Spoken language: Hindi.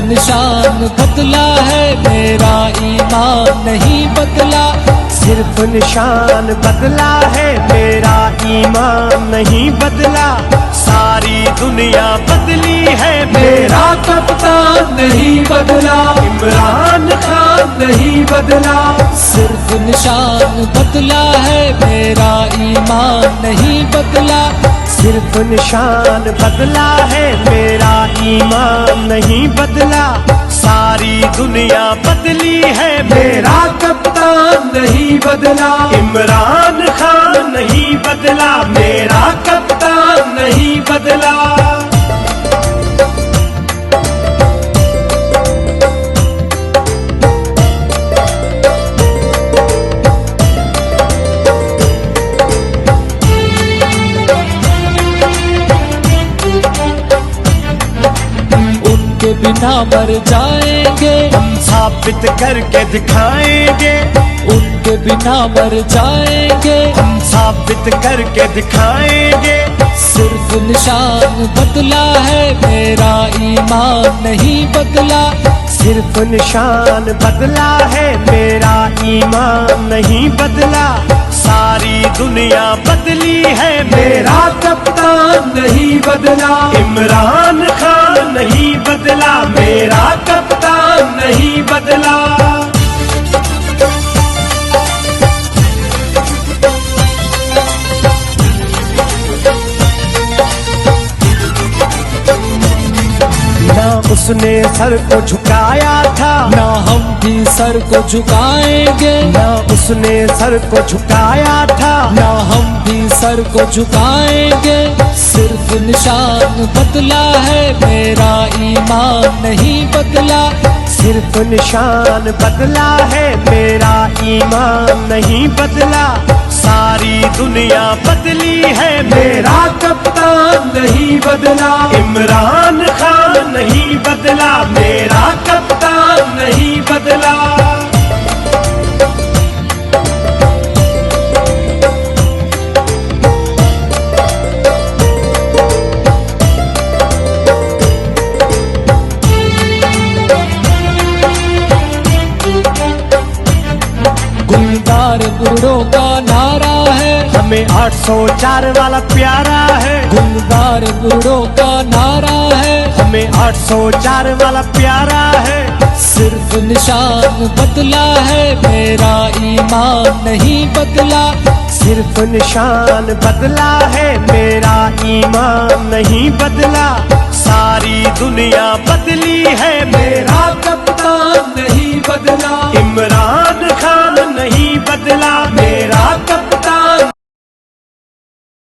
निशान बदला है, मेरा ईमान नहीं बदला। सिर्फ निशान बदला है, मेरा ईमान नहीं बदला। सारी दुनिया बदली है, मेरा कप्तान नहीं बदला, इमरान खान नहीं बदला। सिर्फ निशान बदला है, मेरा ईमान नहीं बदला। सिर्फ निशान बदला है, मेरा ईमान नहीं बदला। सारी दुनिया बदली है, मेरा कप्तान नहीं बदला, इमरान खान नहीं बदला। मेरा कप्तान नहीं बदला। उनके बिना मर जाएंगे, हम साबित करके दिखाएंगे। उनके बिना मर जाएंगे, हम साबित करके दिखाएंगे। सिर्फ निशान बदला है, मेरा ईमान नहीं बदला। सिर्फ निशान बदला है, मेरा ईमान नहीं बदला। सारी दुनिया बदली है, मेरा कप्तान नहीं बदला, इमरान खान नहीं बदला। मेरा कप्तान नहीं बदला। ना उसने सर को झुकाया था, ना हम भी सर को झुकाएंगे। ना उसने सर को झुकाया था, ना हम भी सर को झुकाएंगे। सिर्फ निशान बदला है, मेरा ईमान नहीं बदला। सिर्फ निशान बदला है, मेरा ईमान नहीं बदला। सारी दुनिया बदली है, मेरा कप्तान नहीं बदला, इमरान खान नहीं बदला। मेरा कप्तान नहीं बदला। गुलजार बुर्रों का नारा है, हमें 804 वाला प्यारा है। गुलजार बुर्रों का नारा है, हमें 804 वाला प्यारा है। सिर्फ निशान बदला है, मेरा ईमान नहीं बदला। सिर्फ निशान बदला है, मेरा ईमान नहीं बदला। सारी